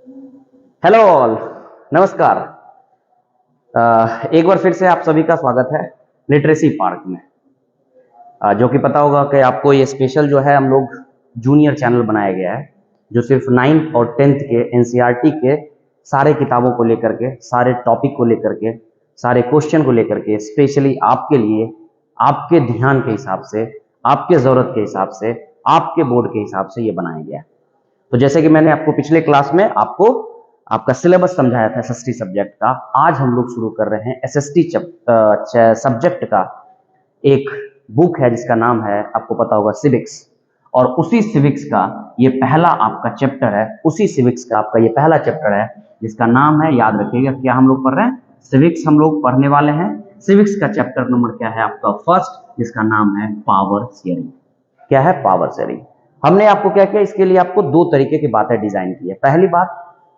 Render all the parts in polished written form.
Hello all, नमस्कार। एक बार फिर से आप सभी का स्वागत है लिटरेसी पार्क में। जो कि पता होगा कि आपको ये स्पेशल जो है हम लोग जूनियर चैनल बनाया गया है, जो सिर्फ 9th और 10th के एनसीईआरटी के सारे किताबों को लेकर के, सारे टॉपिक को लेकर के, सारे क्वेश्चन को लेकर के स्पेशली आपके लिए, आपके ध्यान के हिसाब से, आपके ज़रूरत के हिसाब से, आपके बोर्ड के हिसाब से ये बनाया गया है। तो जैसे कि मैंने आपको पिछले क्लास में आपको आपका सिलेबस समझाया था एसएसटी सब्जेक्ट का, आज हम लोग शुरू कर रहे हैं एसएसटी सब्जेक्ट का एक बुक है जिसका नाम है, आपको पता होगा, सिविक्स। और उसी सिविक्स का ये पहला आपका चैप्टर है, उसी सिविक्स का आपका ये पहला चैप्टर है जिसका नाम है, याद रखिएगा, क्या हम लोग पढ़ रहे हैं, सिविक्स हम लोग पढ़ने वाले हैं। सिविक्स का चैप्टर नंबर क्या है आपका, फर्स्ट, जिसका नाम है पावर शेयरिंग। क्या है, पावर शेयरिंग। हमने आपको क्या किया, इसके लिए आपको दो तरीके की बातें डिजाइन की है। पहली बात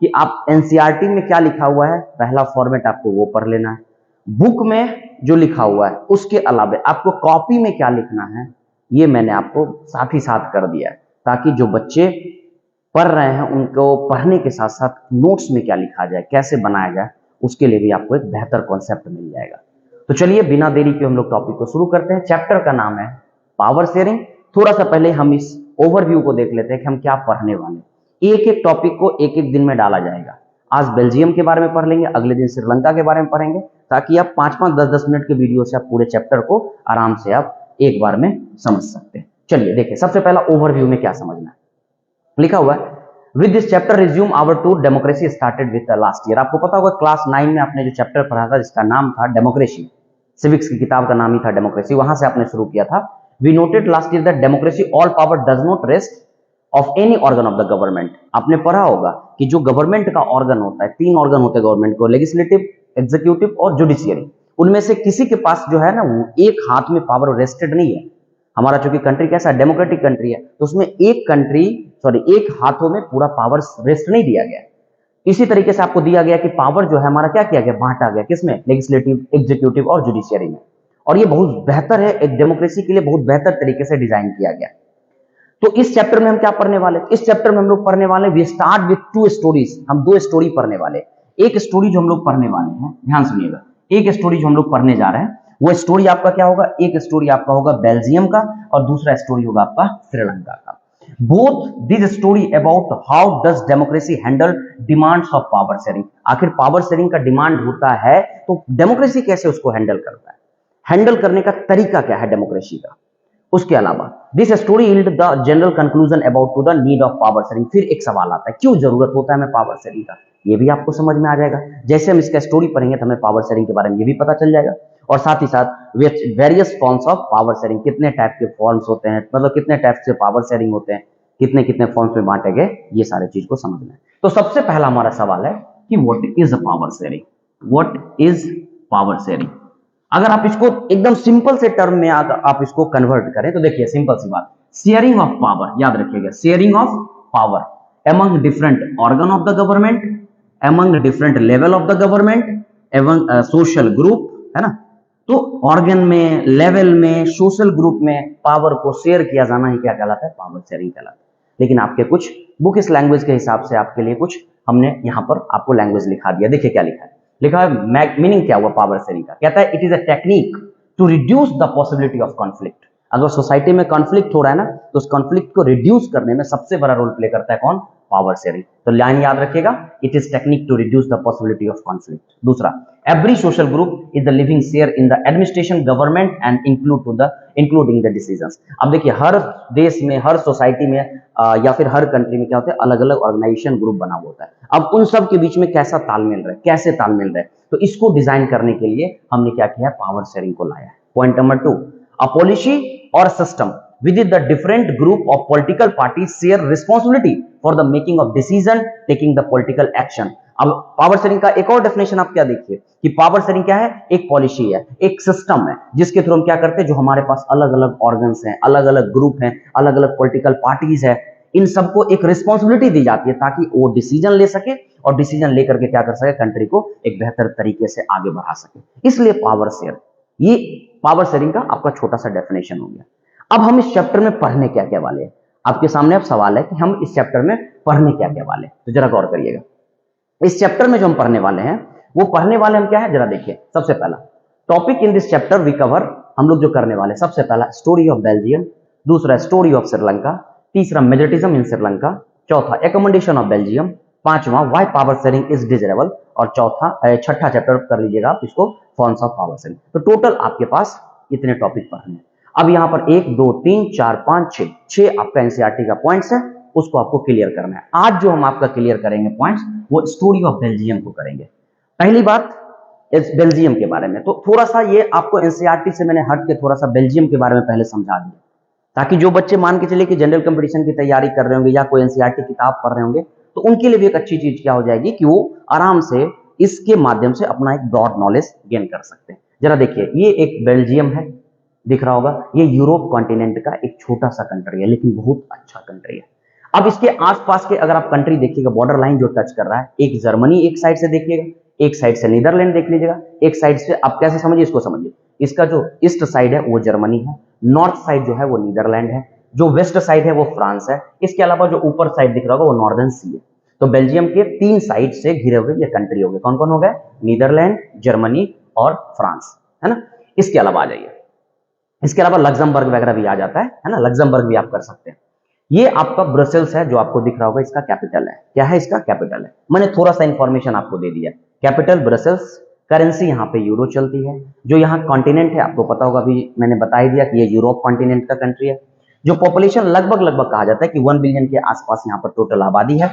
कि आप एनसीईआरटी में क्या लिखा हुआ है, पहला फॉर्मेट आपको वो पढ़ लेना है। बुक में जो लिखा हुआ है उसके अलावा आपको कॉपी में क्या लिखना है, ये मैंने आपको साथ ही साथ कर दिया है, ताकि जो बच्चे पढ़ रहे हैं उनको पढ़ने के साथ साथ नोट्स में क्या लिखा जाए, कैसे बनाया जाए, उसके लिए भी आपको एक बेहतर कॉन्सेप्ट मिल जाएगा। तो चलिए बिना देरी के हम लोग टॉपिक को शुरू करते हैं। चैप्टर का नाम है पावर शेयरिंग। थोड़ा सा पहले हम इस ओवरव्यू को देख लेते हैं कि हम क्या पढ़ने वाले हैं। एक एक टॉपिक को एक एक दिन में डाला जाएगा। आज बेल्जियम के बारे में पढ़ लेंगे, अगले दिन श्रीलंका के बारे में पढ़ेंगे, ताकि आप 5-5, 10-10 मिनट के वीडियो से आप पूरे चैप्टर को आराम से आप एक बार में समझ सकते हैं। चलिए देखिए, सबसे पहला ओवरव्यू में क्या समझना है, लिखा हुआ है, with this chapter resume our tour democracy started with last year. आपको पता होगा क्लास 9 में आपने जो चैप्टर पढ़ा था जिसका नाम था डेमोक्रेसी, सिविक्स की किताब का नाम ही था डेमोक्रेसी, वहां से आपने शुरू किया था। We noted last year that democracy all power does not rest of any organ of the government. आपने पढ़ा होगा कि जो गवर्नमेंट का ऑर्गन होता है, 3 ऑर्गन होते हैं गवर्नमेंट को, लेजिस्लेटिव, एग्जीक्यूटिव और जुडिशियरी। उनमें से किसी के पास जो है ना, वो एक हाथ में पावर रेस्टेड नहीं है। हमारा चूंकि कंट्री कैसा है, डेमोक्रेटिक कंट्री है, तो उसमें एक हाथों में पूरा पावर रेस्ट नहीं दिया गया। इसी तरीके से आपको दिया गया कि पावर जो है हमारा क्या किया गया, बांटा गया, किसमें, लेजिस्लेटिव, एग्जीक्यूटिव और जुडिशियरी में। और ये बहुत बेहतर है, एक डेमोक्रेसी के लिए बहुत बेहतर तरीके से डिजाइन किया गया। तो इस चैप्टर में हम क्या पढ़ने वाले, इस चैप्टर में हम लोग पढ़ने वाले, वी स्टार्ट विथ 2 स्टोरीज। हम 2 स्टोरी पढ़ने वाले। एक स्टोरी जो हम लोग पढ़ने वाले हैं, ध्यान सुनिएगा, एक स्टोरी जो हम लोग पढ़ने जा रहे हैं, वो स्टोरी आपका क्या होगा, एक स्टोरी आपका होगा बेल्जियम का और दूसरा स्टोरी होगा आपका श्रीलंका का। Both this story about how does democracy handle demands of power sharing. आखिर पावर शेयरिंग का डिमांड होता है तो डेमोक्रेसी कैसे उसको हैंडल करता है, हैंडल करने का तरीका क्या है डेमोक्रेसी का। उसके अलावा this story yield the general conclusion about to the need of power sharing. फिर एक सवाल आता है, क्यों जरूरत होता है हमें पावर शेयरिंग का, ये भी आपको समझ में आ जाएगा। जैसे हम इसका स्टोरी पढ़ेंगे तो हमें पावर शेयरिंग के बारे में ये भी पता चल जाएगा। और साथ ही साथ various forms of power sharing, कितने टाइप के फॉर्म्स होते हैं, मतलब कितने टाइप से पावर शेयरिंग होते हैं, कितने कितने फॉर्म्स में बांटे गए, ये सारे चीज को समझना है। तो सबसे पहला हमारा सवाल है कि what is power sharing, what is power sharing. अगर आप इसको एकदम सिंपल से टर्म में आप इसको कन्वर्ट करें तो देखिए, सिंपल सी बात, शेयरिंग ऑफ पावर, याद रखिएगा, sharing of power among different organ of the government, among different level of the government, among social group, है ना। तो ऑर्गन में, लेवल में, सोशल ग्रुप में पावर को शेयर किया जाना ही क्या कहलाता है, पावर शेयरिंग कहलाता है। लेकिन आपके कुछ बुक इस लैंग्वेज के हिसाब से आपके लिए कुछ हमने यहाँ पर आपको लैंग्वेज लिखा दिया। देखिए क्या लिखा है, लिखा है मीनिंग क्या हुआ पावर शेयरिंग का, कहता है it is a technique to reduce the possibility of conflict. अगर सोसाइटी में कॉन्फ्लिक्ट हो रहा है ना, तो उस कॉन्फ्लिक्ट को रिड्यूस करने में सबसे बड़ा रोल प्ले करता है कौन, पावर शेयरिंग। तो लाइन याद रखिएगा, it is technique to reduce the possibility of conflict. दूसरा, every social group is the living share in the administration, government and including the decisions. अब देखिए, हर देश में, हर सोसाइटी में या फिर हर कंट्री में क्या होता है, अलग अलग ऑर्गेनाइजेशन, ग्रुप बना हुआ होता है। अब उन सब के बीच में कैसा तालमेल रहे, कैसे तालमेल रहे, तो इसको डिजाइन करने के लिए हमने क्या किया, पावर शेयरिंग को लाया है। पॉइंट नंबर 2, अ पॉलिसी और system within the different group of political parties share responsibility for the making of decision, taking the political action। अब पावर शेयरिंग का एक और डेफिनेशन आप क्या देखिए कि पावर शेयरिंग क्या है, एक पॉलिसी है, एक सिस्टम है, जिसके थ्रू हम क्या करते हैं, जो हमारे पास अलग अलग ऑर्गन्स हैं, अलग अलग ग्रुप हैं, अलग अलग पॉलिटिकल पार्टीज है, इन सबको एक रिस्पॉन्सिबिलिटी दी जाती है ताकि वो डिसीजन ले सके और डिसीजन लेकर के क्या कर सके, कंट्री को एक बेहतर तरीके से आगे बढ़ा सके। इसलिए पावर शेयर, ये पावर शेयरिंग का आपका छोटा सा डेफिनेशन हो गया। अब हम इस चैप्टर में पढ़ने क्या क्या वाले हैं, आपके सामने अब सवाल है कि हम इस चैप्टर में पढ़ने क्या क्या वाले हैं, तो जरा गौर करिएगा। इस चैप्टर में जो हम पढ़ने वाले हैं वो पढ़ने वाले हम क्या है, जरा देखिए। सबसे पहला topic in this chapter we cover, हम लोग जो करने वाले, सबसे पहला स्टोरी ऑफ बेल्जियम, दूसरा स्टोरी ऑफ श्रीलंका, तीसरा मेजोरिटिज्म इन श्रीलंका, चौथा एकोमोडेशन ऑफ बेल्जियम, पांचवा why power sharing is desirable, और छठा चैप्टर कर लीजिएगा आप इसको, फॉर्म्स ऑफ पावर शेयरिंग। तो टोटल आपके पास इतने टॉपिक पढ़ने हैं। अब यहाँ पर 1 2 3 4 5 6 आपका एनसीईआरटी का पॉइंट्स है, उसको आपको क्लियर करना है। आज जो हम आपका क्लियर करेंगे पॉइंट्स, वो स्टोरी ऑफ बेल्जियम को करेंगे। पहली बात इस बेल्जियम के बारे में, तो थोड़ा सा ये आपको एनसीईआरटी से मैंने हट के थोड़ा सा बेल्जियम के बारे में पहले समझा दिया, ताकि जो बच्चे मान के चले कि जनरल कंपटीशन की तैयारी कर रहे होंगे या कोई एनसीईआरटी किताब पढ़ रहे होंगे, तो उनके लिए भी एक अच्छी चीज क्या हो जाएगी कि वो आराम से इसके माध्यम से अपना एक ब्रॉड नॉलेज गेन कर सकते हैं। जरा देखिए, ये एक बेल्जियम है, दिख रहा होगा। ये यूरोप कॉन्टिनेंट का एक छोटा सा कंट्री है, लेकिन बहुत अच्छा कंट्री है। अब इसके आसपास के अगर आप कंट्री देखिएगा, बॉर्डर लाइन जो टच कर रहा है, एक जर्मनी एक साइड से देखिएगा, एक साइड से नीदरलैंड देख लीजिएगा, एक साइड से आप कैसे समझिए, इसको समझिए, इसका जो ईस्ट साइड है वो जर्मनी है, नॉर्थ साइड जो है वो नीदरलैंड है, जो वेस्ट साइड है वो फ्रांस है, इसके अलावा जो ऊपर साइड दिख रहा होगा वो नॉर्दर्न सी है। तो बेल्जियम के 3 साइड से घिरे हुए ये कंट्री हो गए। कौन कौन हो गए? नीदरलैंड, जर्मनी और फ्रांस, है ना। इसके अलावा आ जाइए, इसके अलावा लग्जमबर्ग वगैरह भी आ जाता है ना, लग्जमबर्ग भी आप कर सकते हैं। ये आपका ब्रसेल्स है जो आपको दिख रहा होगा, इसका कैपिटल है। क्या है? इसका कैपिटल है। मैंने थोड़ा सा इंफॉर्मेशन आपको दे दिया, कैपिटल ब्रसेल्स, करेंसी यहाँ पे यूरो चलती है। जो यहाँ कॉन्टिनेंट है आपको पता होगा, अभी मैंने बता ही दिया कि ये यूरोप कॉन्टिनेंट का कंट्री है। जो पॉपुलेशन लगभग कहा जाता है कि 1 बिलियन के आसपास यहाँ पर टोटल आबादी है।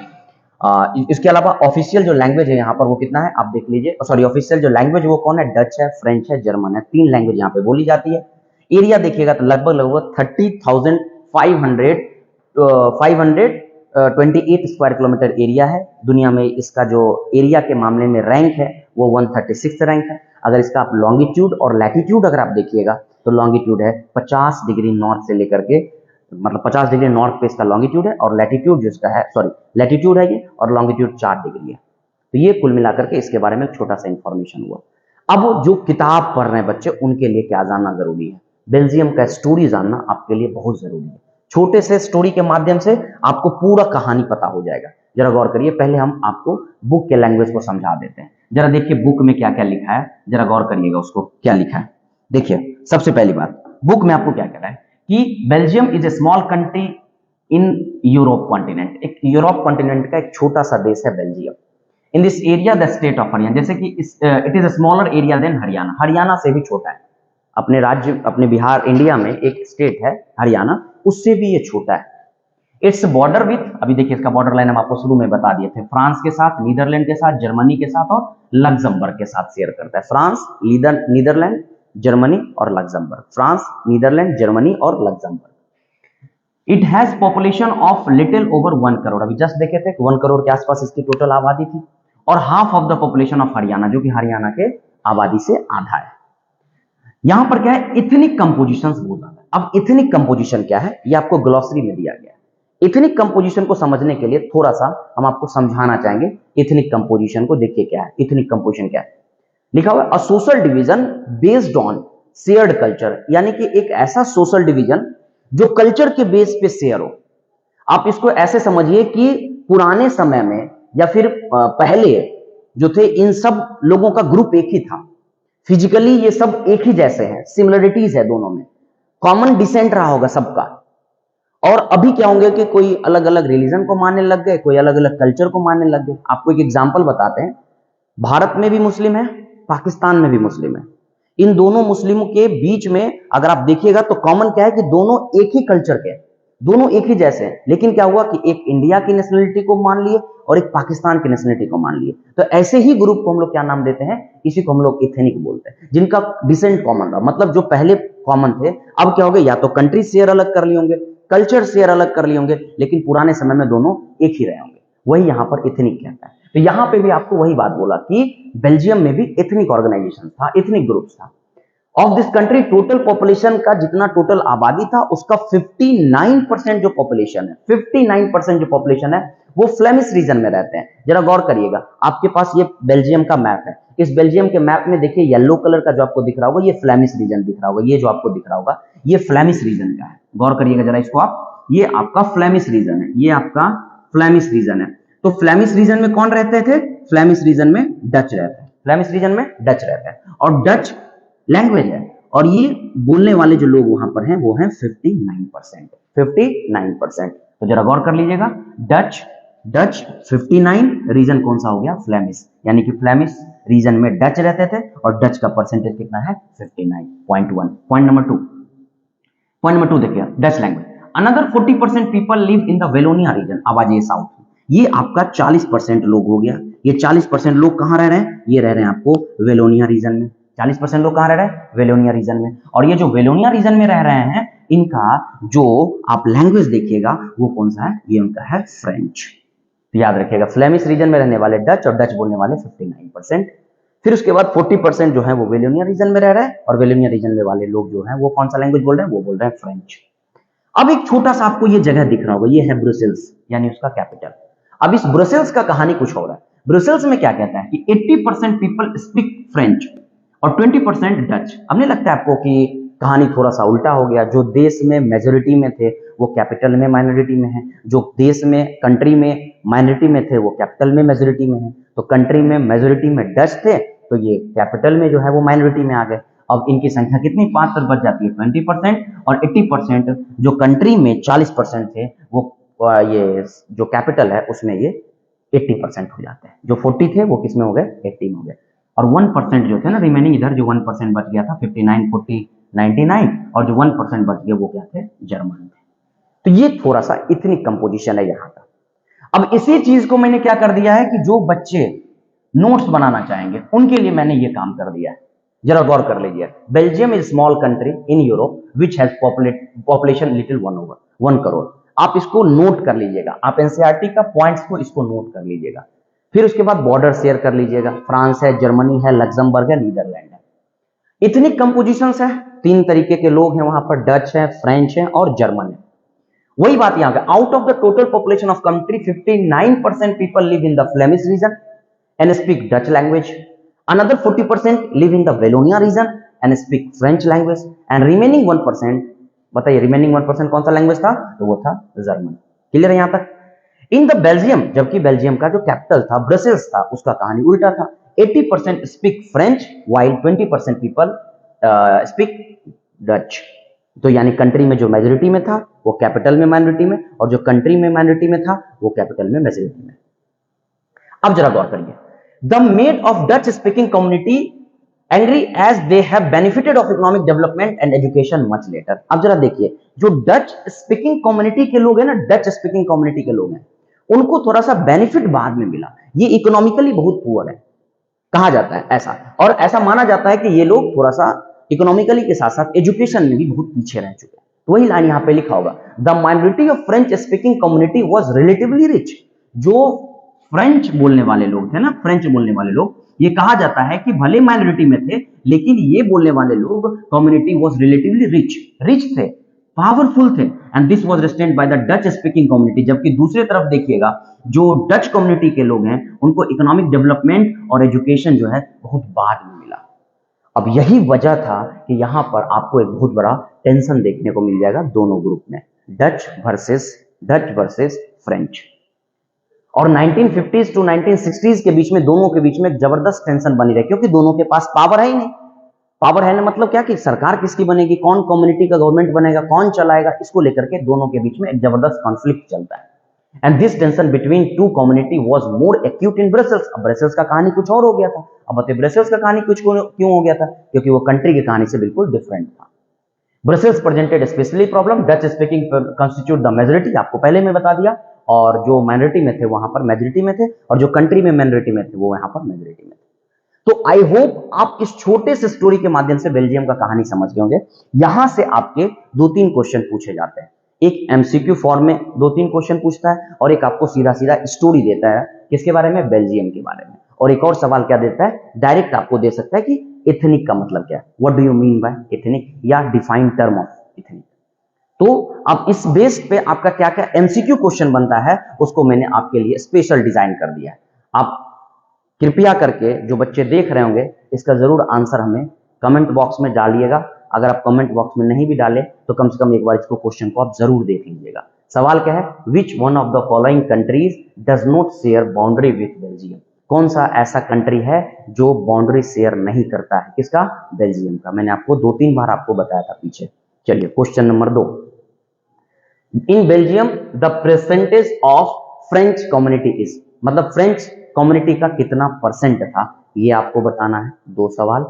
इसके अलावा ऑफिशियल जो लैंग्वेज है यहाँ पर वो कितना है आप देख लीजिए, सॉरी ऑफिशियल जो लैंग्वेज वो कौन है? डच है, फ्रेंच है, जर्मन है, 3 लैंग्वेज यहाँ पे बोली जाती है। एरिया देखिएगा तो लगभग 528 स्क्वायर किलोमीटर एरिया है। दुनिया में इसका जो एरिया के मामले में रैंक है वो 136 रैंक है। अगर इसका आप लॉन्गिट्यूड और लैटिट्यूड अगर आप देखिएगा तो लॉन्गिट्यूड है 50 डिग्री नॉर्थ से लेकर के, मतलब 50 डिग्री नॉर्थ पे इसका लॉन्गिट्यूड है, और लैटिट्यूड जो इसका है, सॉरी लैटिट्यूड है ये, और लॉन्गिट्यूड 4 डिग्री है। तो ये कुल मिलाकर के इसके बारे में छोटा सा इंफॉर्मेशन हुआ। अब जो किताब पढ़ रहे हैं बच्चे, उनके लिए क्या जानना जरूरी है? बेल्जियम का स्टोरी जानना आपके लिए बहुत जरूरी है। छोटे से स्टोरी के माध्यम से आपको पूरा कहानी पता हो जाएगा। जरा गौर करिए, पहले हम आपको बुक के लैंग्वेज को समझा देते हैं। जरा देखिए बुक में क्या क्या लिखा है, जरा गौर करिएगा उसको क्या लिखा है। देखिए सबसे पहली बात, बुक में आपको क्या कह रहा है कि Belgium is a small country in Europe continent. एक यूरोप कॉन्टिनेंट का एक छोटा सा देश है Belgium. In this area the state of Haryana, जैसे कि it is a smaller area than Haryana, Haryana से भी छोटा है। अपने राज्य, अपने बिहार इंडिया में एक स्टेट है हरियाणा, उससे भी ये छोटा है। इट्स बॉर्डर विथ, अभी देखिए इसका बॉर्डर लाइन हम आपको शुरू में बता दिए थे, फ्रांस के साथ, नीदरलैंड के साथ, जर्मनी के साथ और लग्जमबर्ग के साथ शेयर करता है। फ्रांस, नीदरलैंड, जर्मनी और लग्जमबर्ग, फ्रांस, नीदरलैंड, जर्मनी और Luxembourg. It has population of little over 1 crore, अभी जस्ट देखे थे 1 करोड़ के आसपास इसकी टोटल आबादी थी, और half of the population of Haryana, जो कि हरियाणा के आबादी से आधा है। यहां पर क्या है? इथनिक कंपोजिशन बहुत ज्यादा है। अब इथनिक कंपोजिशन क्या है ये आपको ग्लॉसरी में दिया गया है। इथनिक कंपोजिशन को समझने के लिए थोड़ा सा हम आपको समझाना चाहेंगे इथनिक कंपोजिशन को। देखिए क्या है इथनिक कंपोजिशन, क्या है लिखा हुआ है? A social division based on shared culture, यानी कि एक ऐसा सोशल डिवीजन जो कल्चर के बेस पे शेयर हो। आप इसको ऐसे समझिए कि पुराने समय में या फिर पहले जो थे, इन सब लोगों का ग्रुप एक ही था, फिजिकली ये सब एक ही जैसे हैं, सिमिलरिटीज है दोनों में, कॉमन डिसेंट रहा होगा सबका। और अभी क्या होंगे कि कोई अलग अलग रिलीजन को मानने लग गए, कोई अलग अलग कल्चर को मानने लग गए। आपको एक एग्जांपल बताते हैं, भारत में भी मुस्लिम है, पाकिस्तान में भी मुस्लिम है। इन दोनों मुस्लिमों के बीच में अगर आप देखिएगा तो कॉमन क्या है कि दोनों एक ही कल्चर के हैं, दोनों एक ही जैसे हैं। लेकिन क्या हुआ कि एक इंडिया की नेशनलिटी को मान लिए और एक पाकिस्तान की नेशनलिटी को मान लिए। तो ऐसे ही ग्रुप को हम लोग क्या नाम देते हैं? इसी को हम लोग इथेनिक बोलते हैं, जिनका डिसेंट कॉमन रहा। मतलब जो पहले कॉमन थे, अब क्या हो गए? या तो कंट्री शेयर अलग कर लिए होंगे, कल्चर शेयर अलग कर लिए होंगे, लेकिन पुराने समय में दोनों एक ही रहे होंगे। वही यहां पर इथनिक कहता है। तो यहां पे भी आपको वही बात बोला कि बेल्जियम में भी इथनिक ऑर्गेनाइजेशन था, इथनिक ग्रुप्स था। Of this country, total population का जितना टोटल आबादी था उसका 59% जो पॉपुलेशन है, 59% जो पॉपुलेशन है वो फ्लेमिश रीजन में रहते हैं। जरा गौर करिएगा, आपके पास ये बेल्जियम का मैप है। इस बेल्जियम के मैप में देखिए येलो कलर का जो आपको दिख रहा होगा ये फ्लेमिश रीजन दिख रहा होगा, ये जो आपको दिख रहा होगा ये फ्लेमिश रीजन का है। गौर करिएगा जरा इसको आप, ये आपका फ्लेमिश रीजन है, ये आपका फ्लेमिश रीजन है। तो फ्लेमिश रीजन में कौन रहते थे? फ्लेमिश रीजन में डच रहता है, फ्लेमिश रीजन में डच रहता है और डच लैंग्वेज है। और ये बोलने वाले जो लोग वहां पर हैं वो हैं 59%, 59%। तो जरा गौर कर लीजिएगा, डच डच 59, रीजन कौन सा हो गया, फ्लेमिश, यानी कि फ्लेमिश रीजन में डच रहते थे और डच का परसेंटेज कितना है, 59.1। पॉइंट नंबर टू देखिए, Dutch language. Another 40% people live in the Wallonia region, अब आ जाइए साउथ। ये आपका 40% लोग हो गया। ये 40% लोग कहां रह रहे हैं, ये रह रहे हैं आपको वेलोनिया रीजन में। 40% लोग कहां रह रहे हैं, वेलोनिया रीजन में। और ये जो वेलोनिया रीजन में रह रहे हैं, इनका जो आप लैंग्वेज देखिएगा वो कौन सा है, ये उनका है फ्रेंच। तो याद रखिएगा, फ्लेमिश रीजन में रहने वाले डच और डच बोलने वाले 59%। फिर उसके बाद 40% जो है वो वेलोनिया रीजन में रह रहा है और वेलोनिया रीजन में वाले लोग जो है वो कौन सा लैंग्वेज बोल रहे हैं, वो बोल रहे हैं फ्रेंच। अब एक छोटा सा आपको ये जगह दिख रहा होगा, ये है ब्रुसेल्स, यानी उसका कैपिटल। अब इस ब्रुसेल्स का कहानी कुछ हो रहा है। ब्रुसेल्स में क्या कहता है कि 80% पीपल स्पीक फ्रेंच और 20% डच। अब नहीं लगता आपको कि कहानी थोड़ा सा उल्टा हो गया, जो देश में मेजोरिटी में थे वो कैपिटल में माइनॉरिटी में है, जो देश में कंट्री में माइनॉरिटी में थे वो कैपिटल में मेजोरिटी में है। तो कंट्री में मेजोरिटी में डच थे तो ये कैपिटल में जो है वो माइनॉरिटी में आ गए। अब इनकी संख्या कितनी 5 तक बच जाती है, 20%, और 80% जो कंट्री में 40% थे वो ये जो कैपिटल है उसमें ये 80% हो जाते हैं। जो 40 थे वो किसमें हो गए, 80 में हो गए। और 1% जो थे ना रिमेनिंग, इधर जो 1% बच गया था 59, 40, 99, और जो 1% बच गए वो क्या थे, जर्मन थे। तो ये थोड़ा सा इतनी कंपोजिशन है यहाँ का। अब इसी चीज को मैंने क्या कर दिया है कि जो बच्चे नोट्स बनाना चाहेंगे उनके लिए मैंने ये काम कर दिया है। जरा गौर कर लीजिए, Belgium is small country in Europe which has population little 1 crore. आप इसको नोट कर लीजिएगा, आप एनसीईआरटी का पॉइंट्स को इसको नोट कर लीजिएगा। फिर उसके बाद बॉर्डर शेयर कर लीजिएगा, फ्रांस है, जर्मनी है, लग्जमबर्ग है, नीदरलैंड है। इतनी कंपोजिशंस है, 3 तरीके के लोग हैं वहां पर, डच है, फ्रेंच है और जर्मन है। वही बात यहां पे, out of the total population of country 59% people live in the Flemish region and speak Dutch language, another 40% live in the Wallonia region and speak French language, and remaining 1%, बताइए remaining 1% कौन सा language था, तो वो था German. Clear है यहां तक। इन द बेल्जियम, जबकि बेल्जियम का जो कैपिटल था ब्रसेल्स था, उसका कहानी उल्टा था। 80% speak French while 20% people speak Dutch. तो यानी कंट्री में जो मेजोरिटी में था वो कैपिटल में माइनॉरिटी में, और जो कंट्री में माइनॉरिटी में था वो कैपिटल में मेजोरिटी में। अब जरा गौर करिए, the made of Dutch speaking community angry as they have benefited of economic development and education much later। अब जरा देखिए, जो डच स्पीकिंग कम्युनिटी के लोग हैं ना, डच स्पीकिंग कम्युनिटी के लोग हैं, उनको थोड़ा सा बेनिफिट बाद में मिला। ये इकोनॉमिकली बहुत पुअर है, कहा जाता है ऐसा, और ऐसा माना जाता है कि ये लोग थोड़ा सा इकोनॉमिकली के साथ साथ एजुकेशन में भी बहुत पीछे रह चुके हैं। तो वही लाइन यहाँ पे लिखा होगा, the minority of French speaking community was relatively rich. जो फ्रेंच बोलने वाले लोग थे ना, फ्रेंच बोलने वाले लोग, ये कहा जाता है कि भले माइनॉरिटी में थे लेकिन ये बोलने वाले लोग कम्युनिटी वाज रिलेटिवली रिच थे, पावरफुल थे, and this was resented by the Dutch speaking community. जबकि दूसरी तरफ देखिएगा, जो डच कम्युनिटी के लोग हैं उनको इकोनॉमिक डेवलपमेंट और एजुकेशन जो है बहुत बाद में मिला। अब यही वजह था कि यहां पर आपको एक बहुत बड़ा टेंशन देखने को मिल जाएगा दोनों ग्रुप में, डच वर्सेस फ्रेंच। और 1950s टू 1960s के बीच में दोनों के बीच में जबरदस्त टेंशन बनी रही, क्योंकि दोनों के पास पावर है ही नहीं। पावर है ना, मतलब क्या कि सरकार किसकी बनेगी, कौन कम्युनिटी का गवर्नमेंट बनेगा, कौन चलाएगा, इसको लेकर के दोनों के बीच में एक जबरदस्त कॉन्फ्लिक्ट चलता है। And this tension between two community was more acute in Brussels. अब ब्रसेल्स का कहानी कुछ और हो गया था। अब बताइए ब्रसेल्स का कहानी कुछ क्यों हो गया था, क्योंकि वो कंट्री की कहानी से बिल्कुल डिफरेंट था। Brussels presented specially problem, Dutch speaking constitute the majority, आपको पहले मैं बता दिया, और जो माइनॉरिटी में थे वहां पर मेजॉरिटी में थे, और जो कंट्री में माइनॉरिटी में थे वो यहां पर मेजॉरिटी में थे। तो आई होप आप इस छोटे से स्टोरी के माध्यम से बेल्जियम का कहानी समझ गए होंगे। यहां से आपके 2-3 क्वेश्चन पूछे जाते हैं, एक एमसीक्यू फॉर्म में 2-3 क्वेश्चन पूछता है, और एक आपको सीधा सीधा स्टोरी देता है किसके बारे में, बेल्जियम के बारे में। और एक और सवाल क्या देता है, डायरेक्ट आपको दे सकता है कि एथनिक का मतलब क्या है, what do you mean by ethnic, या डिफाइन टर्म ऑफ एथनिक। तो अब इस बेस पे आपका क्या क्या एमसीक्यू क्वेश्चन बनता है उसको मैंने आपके लिए स्पेशल डिजाइन कर दिया है। आप कृपया करके जो बच्चे देख रहे होंगे इसका जरूर आंसर हमें कमेंट बॉक्स में डालिएगा। अगर आप कमेंट बॉक्स में नहीं भी डाले तो कम से कम एक बार इसको क्वेश्चन को आप जरूर देख लीजिएगा। सवाल क्या है, which one of the following countries does not share boundary with Belgium. कौन सा ऐसा कंट्री है जो बाउंड्री शेयर नहीं करता है? किसका? बेल्जियम का। मैंने आपको 2-3 बार आपको बताया था पीछे। चलिए question number 2। In Belgium the percentage of French community is, मतलब फ्रेंच कम्युनिटी का कितना परसेंट था, ये आपको बताना है। 2 सवाल।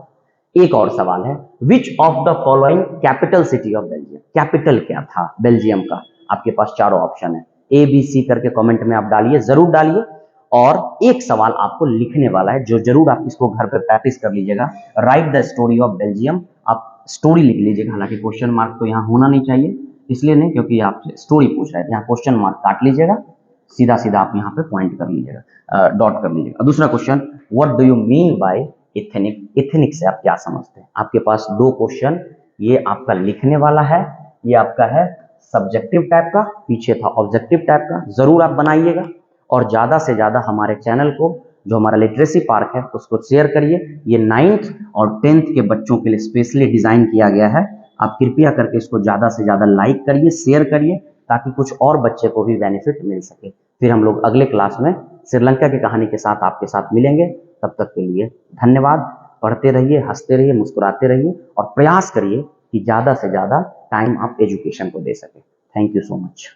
एक और सवाल है, which of the following capital city of Belgium, capital क्या था बेल्जियम का? आपके पास चारों ऑप्शन है, ए बी सी करके कमेंट में आप डालिए, जरूर डालिए। और एक सवाल आपको लिखने वाला है, जो जरूर आप इसको घर पर प्रैक्टिस कर लीजिएगा। Right the story of Belgium, आप स्टोरी लिख लीजिएगा। हालांकि क्वेश्चन मार्क तो यहाँ होना नहीं चाहिए, इसलिए नहीं क्योंकि आप स्टोरी पूछ रहे हैं, यहाँ क्वेश्चन मार्क काट लीजिएगा, सीधा सीधा आप यहाँ पे पॉइंट कर लीजिएगा, डॉट कर लीजिएगा। दूसरा question, what do you mean by ethnic, ethnic से आप क्या समझते हैं? आपके पास 2 क्वेश्चन, ये आपका लिखने वाला है, ये आपका है सब्जेक्टिव टाइप का, पीछे था ऑब्जेक्टिव टाइप का। जरूर आप बनाइएगा और ज्यादा से ज्यादा हमारे चैनल को, जो हमारा लिटरेसी पार्क है, उसको शेयर करिए। ये 9th और 10th के बच्चों के लिए स्पेशली डिजाइन किया गया है। आप कृपया करके इसको ज्यादा से ज्यादा लाइक करिए, शेयर करिए, ताकि कुछ और बच्चे को भी बेनिफिट मिल सके। फिर हम लोग अगले क्लास में श्रीलंका की कहानी के साथ आपके साथ मिलेंगे। तब तक के लिए धन्यवाद। पढ़ते रहिए, हंसते रहिए, मुस्कुराते रहिए और प्रयास करिए कि ज़्यादा से ज़्यादा टाइम आप एजुकेशन को दे सकें। Thank you so much.